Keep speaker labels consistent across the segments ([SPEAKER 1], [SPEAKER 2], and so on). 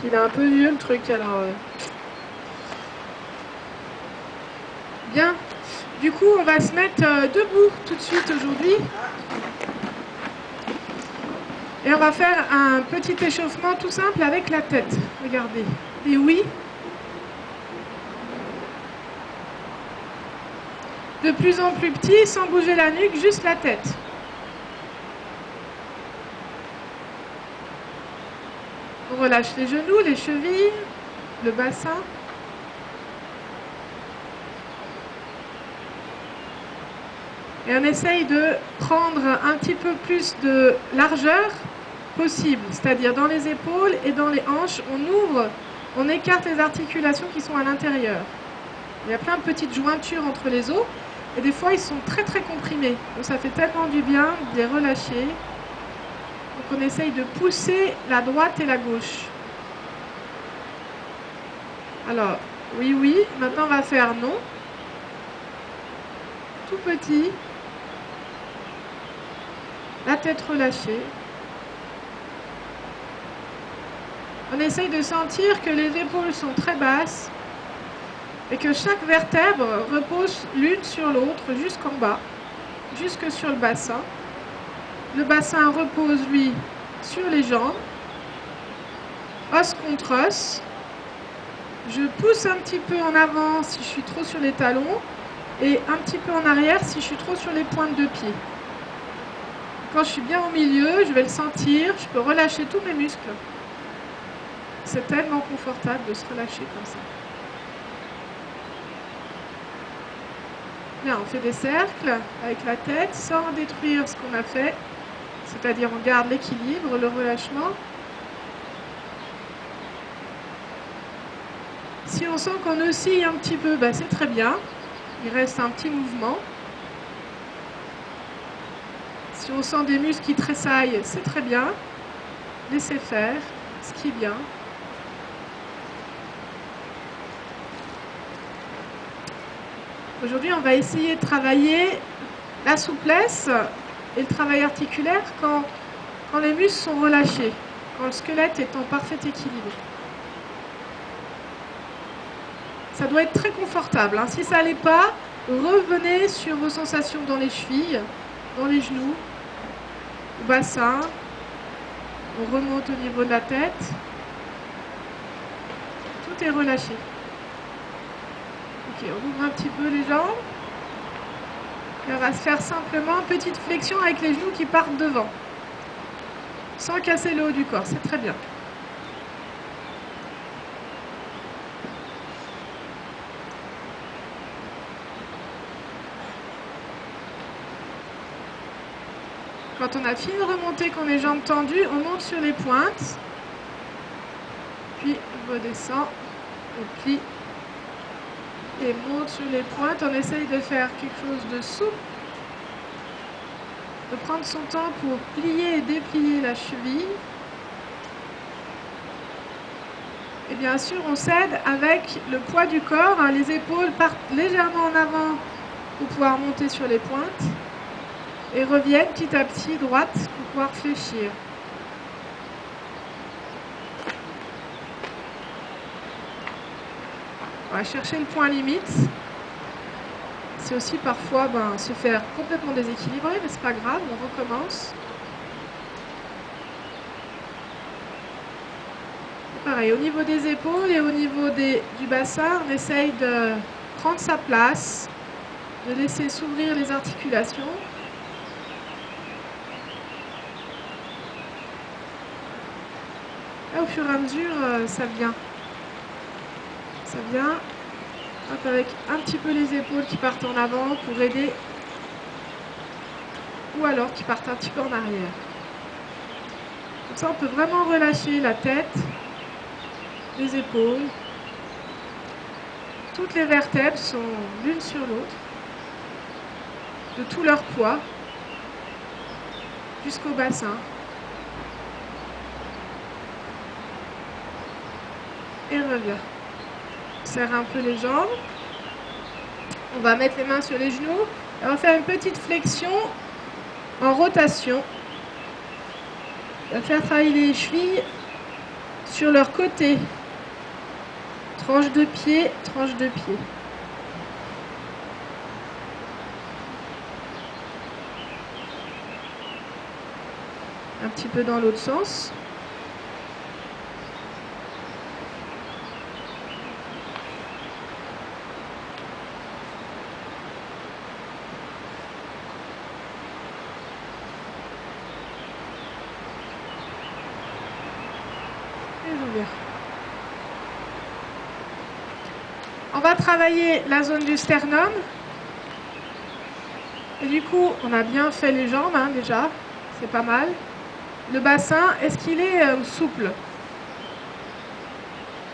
[SPEAKER 1] Il est un peu vieux le truc alors. Bien. Du coup, on va se mettre debout tout de suite aujourd'hui. Et on va faire un petit échauffement tout simple avec la tête. Regardez. Et oui. De plus en plus petit, sans bouger la nuque, juste la tête. On relâche les genoux, les chevilles, le bassin. Et on essaye de prendre un petit peu plus de largeur possible, c'est-à-dire dans les épaules et dans les hanches, on ouvre, on écarte les articulations qui sont à l'intérieur. Il y a plein de petites jointures entre les os, et des fois ils sont très très comprimés. Donc ça fait tellement du bien de les relâcher. Donc on essaye de pousser la droite et la gauche. Alors, oui, oui, maintenant on va faire non. Tout petit. La tête relâchée. On essaye de sentir que les épaules sont très basses et que chaque vertèbre repose l'une sur l'autre jusqu'en bas, jusque sur le bassin. Le bassin repose, lui, sur les jambes, os contre os. Je pousse un petit peu en avant si je suis trop sur les talons et un petit peu en arrière si je suis trop sur les pointes de pied. Quand je suis bien au milieu, je vais le sentir, je peux relâcher tous mes muscles. C'est tellement confortable de se relâcher comme ça. Bien, on fait des cercles avec la tête sans détruire ce qu'on a fait. C'est-à-dire on garde l'équilibre, le relâchement. Si on sent qu'on oscille un petit peu, ben c'est très bien. Il reste un petit mouvement. Si on sent des muscles qui tressaillent, c'est très bien. Laissez faire, ce qui est bien. Aujourd'hui, on va essayer de travailler la souplesse et le travail articulaire quand les muscles sont relâchés, quand le squelette est en parfait équilibre. Ça doit être très confortable, hein. Si ça ne l'est pas, revenez sur vos sensations dans les chevilles, dans les genoux, au bassin. On remonte au niveau de la tête. Tout est relâché. Ok, on ouvre un petit peu les jambes. Et on va se faire simplement une petite flexion avec les genoux qui partent devant. Sans casser le haut du corps, c'est très bien. Quand on a fini de remonter, qu'on a les jambes tendues, on monte sur les pointes. Puis on redescend, on plie. Et monte sur les pointes, on essaye de faire quelque chose de souple, de prendre son temps pour plier et déplier la cheville. Et bien sûr, on s'aide avec le poids du corps, hein, les épaules partent légèrement en avant pour pouvoir monter sur les pointes et reviennent petit à petit droite pour pouvoir fléchir. On va chercher le point limite. C'est aussi parfois se faire complètement déséquilibrer, mais c'est pas grave, on recommence. Pareil, au niveau des épaules et au niveau du bassin, on essaye de prendre sa place, de laisser s'ouvrir les articulations. Et au fur et à mesure, ça vient. Ça vient. Hop, avec un petit peu les épaules qui partent en avant pour aider, ou alors qui partent un petit peu en arrière. Comme ça, on peut vraiment relâcher la tête, les épaules. Toutes les vertèbres sont l'une sur l'autre, de tout leur poids, jusqu'au bassin. Et revient. Serre un peu les jambes. On va mettre les mains sur les genoux. Et on va faire une petite flexion en rotation. On va faire travailler les chevilles sur leur côté. Tranche de pied, tranche de pied. Un petit peu dans l'autre sens. Et j'ouvre. On va travailler la zone du sternum. Et du coup, on a bien fait les jambes hein, déjà. C'est pas mal. Le bassin, est-ce qu'il est souple?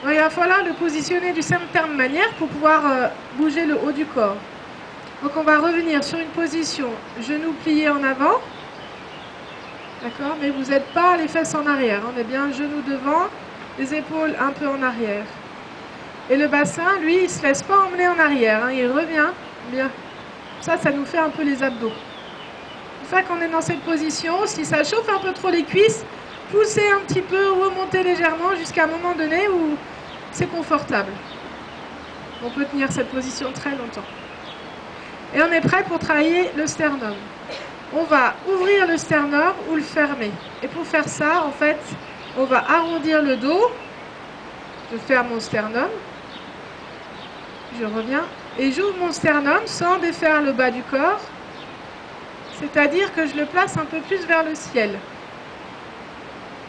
[SPEAKER 1] Il va falloir le positionner d'une certaine manière pour pouvoir bouger le haut du corps. Donc on va revenir sur une position genoux pliés en avant. D'accord? Mais vous n'êtes pas les fesses en arrière. On est bien genoux devant, les épaules un peu en arrière. Et le bassin, lui, il ne se laisse pas emmener en arrière. Hein, il revient bien. Ça nous fait un peu les abdos. Une fois qu'on est dans cette position, si ça chauffe un peu trop les cuisses, poussez un petit peu, remontez légèrement jusqu'à un moment donné où c'est confortable. On peut tenir cette position très longtemps. Et on est prêt pour travailler le sternum. On va ouvrir le sternum ou le fermer. Et pour faire ça, en fait, on va arrondir le dos. Je ferme mon sternum. Je reviens. Et j'ouvre mon sternum sans défaire le bas du corps. C'est-à-dire que je le place un peu plus vers le ciel.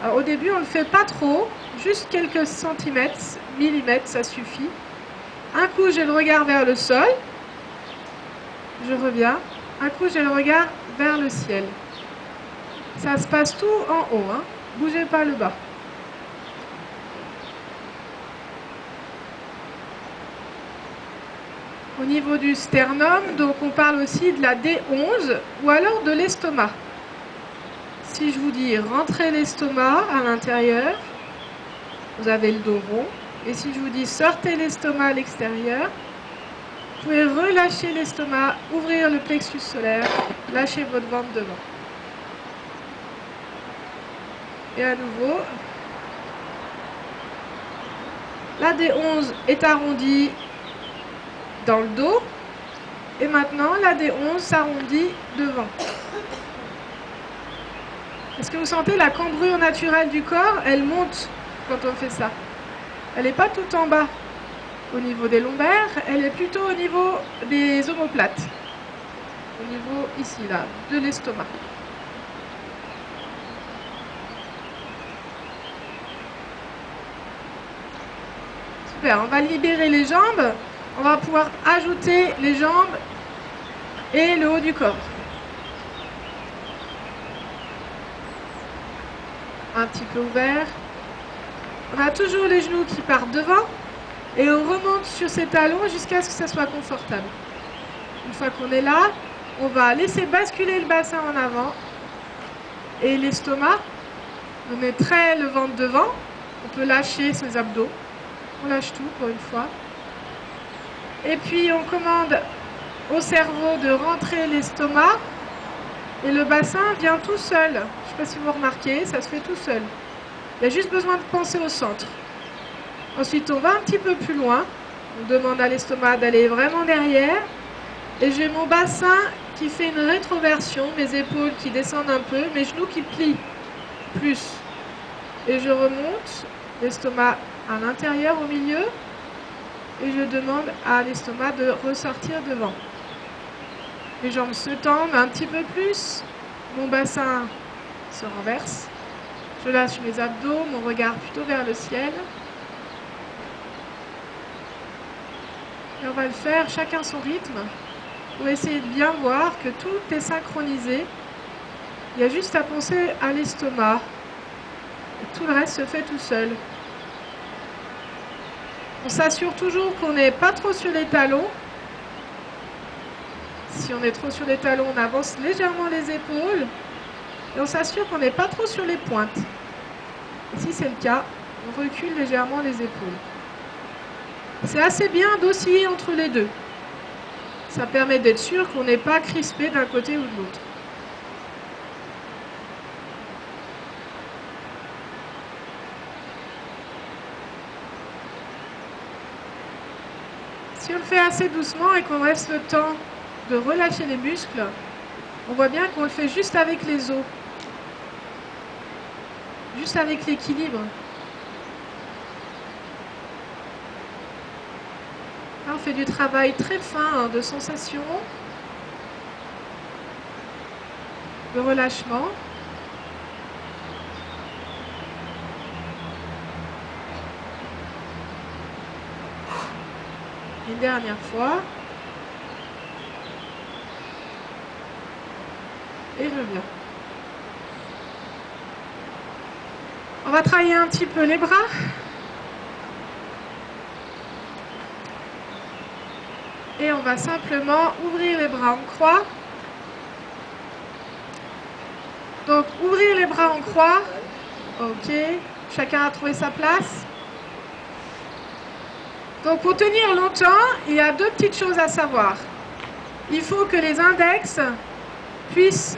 [SPEAKER 1] Alors, au début, on ne le fait pas trop, juste quelques centimètres, millimètres, ça suffit. Un coup, j'ai le regard vers le sol. Je reviens. Un coup, j'ai le regard vers le ciel. Ça se passe tout en haut. Hein. Bougez pas le bas. Au niveau du sternum, donc on parle aussi de la D11 ou alors de l'estomac. Si je vous dis rentrez l'estomac à l'intérieur, vous avez le dos rond. Et si je vous dis sortez l'estomac à l'extérieur, vous pouvez relâcher l'estomac, ouvrir le plexus solaire, lâcher votre ventre devant. Et à nouveau, la D11 est arrondie dans le dos. Et maintenant, la D11 s'arrondit devant. Est-ce que vous sentez la cambrure naturelle du corps? Elle monte quand on fait ça. Elle n'est pas tout en bas au niveau des lombaires, elle est plutôt au niveau des omoplates. Au niveau ici, là, de l'estomac. Super, on va libérer les jambes. On va pouvoir ajouter les jambes et le haut du corps. Un petit peu ouvert. On a toujours les genoux qui partent devant et on remonte sur ses talons jusqu'à ce que ça soit confortable. Une fois qu'on est là, on va laisser basculer le bassin en avant et l'estomac. On met très le ventre devant. On peut lâcher ses abdos. On lâche tout pour une fois. Et puis on commande au cerveau de rentrer l'estomac et le bassin vient tout seul. Je ne sais pas si vous remarquez, ça se fait tout seul. Il y a juste besoin de penser au centre. Ensuite, on va un petit peu plus loin. On demande à l'estomac d'aller vraiment derrière. Et j'ai mon bassin qui fait une rétroversion, mes épaules qui descendent un peu, mes genoux qui plient plus. Et je remonte l'estomac à l'intérieur, au milieu. Et je demande à l'estomac de ressortir devant. Les jambes se tendent un petit peu plus. Mon bassin se renverse. Je lâche mes abdos, mon regard plutôt vers le ciel. Et on va le faire chacun son rythme pour essayer de bien voir que tout est synchronisé. Il y a juste à penser à l'estomac. Et tout le reste se fait tout seul. On s'assure toujours qu'on n'est pas trop sur les talons. Si on est trop sur les talons, on avance légèrement les épaules. Et on s'assure qu'on n'est pas trop sur les pointes. Et si c'est le cas, on recule légèrement les épaules. C'est assez bien d'osciller entre les deux. Ça permet d'être sûr qu'on n'est pas crispé d'un côté ou de l'autre. Si on le fait assez doucement et qu'on laisse le temps de relâcher les muscles, on voit bien qu'on le fait juste avec les os, juste avec l'équilibre. Là, on fait du travail très fin de sensation, de relâchement. Une dernière fois. Et je reviens. On va travailler un petit peu les bras. Et on va simplement ouvrir les bras en croix. Donc, ouvrir les bras en croix. Ok. Chacun a trouvé sa place. Donc, pour tenir longtemps, il y a deux petites choses à savoir. Il faut que les index puissent,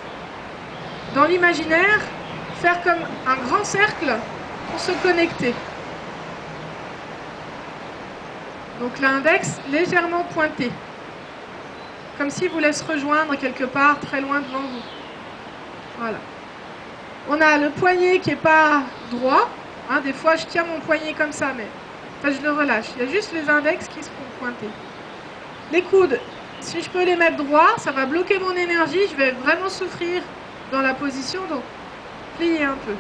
[SPEAKER 1] dans l'imaginaire, faire comme un grand cercle pour se connecter. Donc, l'index légèrement pointé. Comme s'il voulait se rejoindre quelque part très loin devant vous. Voilà. On a le poignet qui n'est pas droit. Hein, des fois, je tiens mon poignet comme ça, mais enfin, je le relâche. Il y a juste les index qui seront pointés. Les coudes, si je peux les mettre droits, ça va bloquer mon énergie. Je vais vraiment souffrir dans la position, donc pliez un peu.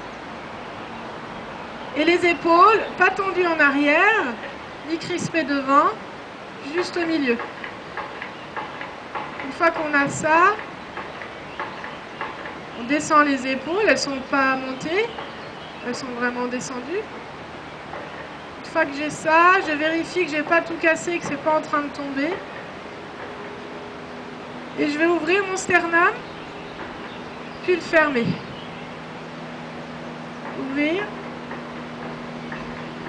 [SPEAKER 1] Et les épaules, pas tendues en arrière, ni crispées devant, juste au milieu. Une fois qu'on a ça, on descend les épaules, elles ne sont pas montées, elles sont vraiment descendues. Une fois que j'ai ça, je vérifie que je n'ai pas tout cassé, que ce n'est pas en train de tomber. Et je vais ouvrir mon sternum, puis le fermer. Ouvrir,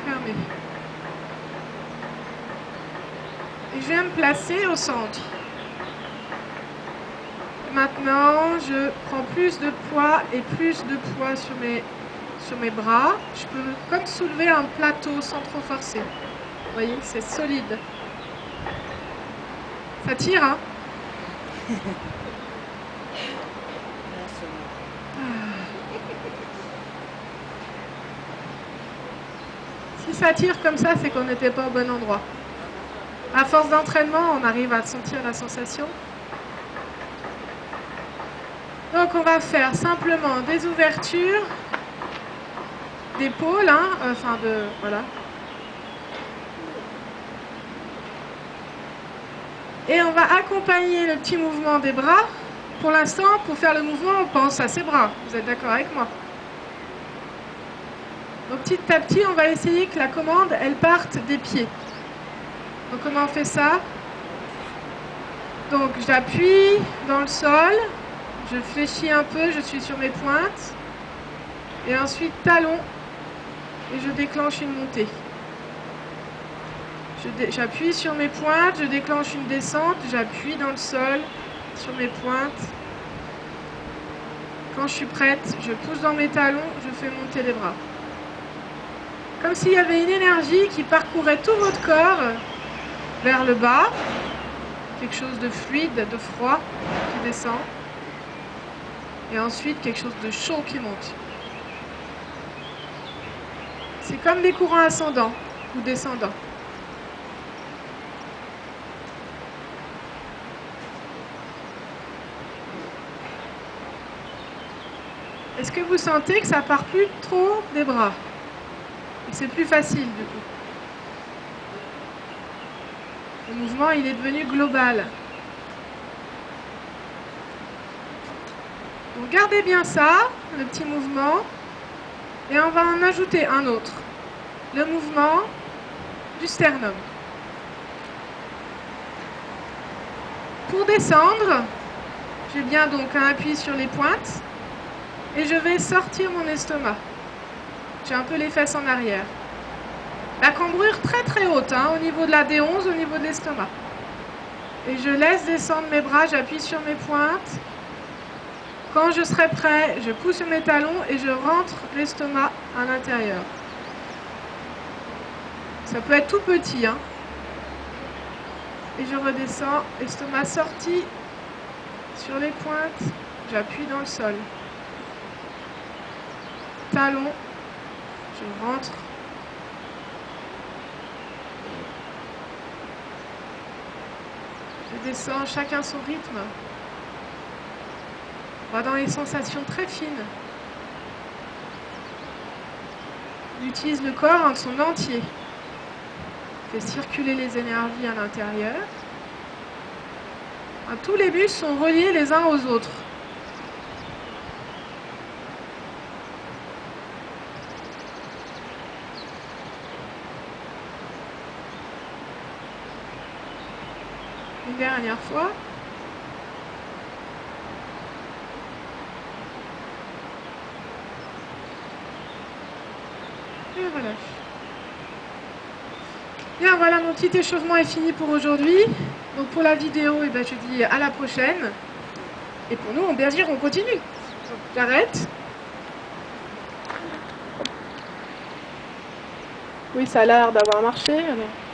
[SPEAKER 1] fermer. Et je viens me placer au centre. Maintenant, je prends plus de poids et plus de poids sur mes bras. Je peux comme soulever un plateau sans trop forcer. Vous voyez, c'est solide. Ça tire, hein? Si ça tire comme ça, c'est qu'on n'était pas au bon endroit. À force d'entraînement, on arrive à sentir la sensation. Donc on va faire simplement des ouvertures d'épaule, hein, voilà. Et on va accompagner le petit mouvement des bras. Pour l'instant, pour faire le mouvement, on pense à ses bras. Vous êtes d'accord avec moi? Donc petit à petit, on va essayer que la commande, elle parte des pieds. Donc comment on fait ça? Donc j'appuie dans le sol. Je fléchis un peu, je suis sur mes pointes. Et ensuite, talon. Et je déclenche une montée. J'appuie sur mes pointes, je déclenche une descente. J'appuie dans le sol, sur mes pointes. Quand je suis prête, je pousse dans mes talons, je fais monter les bras. Comme s'il y avait une énergie qui parcourait tout votre corps vers le bas. Quelque chose de fluide, de froid qui descend. Et ensuite, quelque chose de chaud qui monte. C'est comme des courants ascendants ou descendants. Est-ce que vous sentez que ça part plus trop des bras? Et c'est plus facile du coup. Le mouvement, il est devenu global. Donc gardez bien ça, le petit mouvement, et on va en ajouter un autre. Le mouvement du sternum. Pour descendre, j'ai bien donc un appui sur les pointes, et je vais sortir mon estomac. J'ai un peu les fesses en arrière. La cambrure très très haute, hein, au niveau de la D11, au niveau de l'estomac. Et je laisse descendre mes bras, j'appuie sur mes pointes. Quand je serai prêt, je pousse mes talons et je rentre l'estomac à l'intérieur. Ça peut être tout petit, hein. et je redescends, estomac sorti sur les pointes, j'appuie dans le sol. Talon, je rentre. Je descends, chacun son rythme. On va dans les sensations très fines. On utilise le corps en son entier. On fait circuler les énergies à l'intérieur. Tous les muscles sont reliés les uns aux autres. Une dernière fois. Et relâche. Bien, voilà, mon petit échauffement est fini pour aujourd'hui. Donc pour la vidéo, je dis à la prochaine. Et pour nous, bien sûr, on continue. J'arrête. Oui, ça a l'air d'avoir marché. Alors.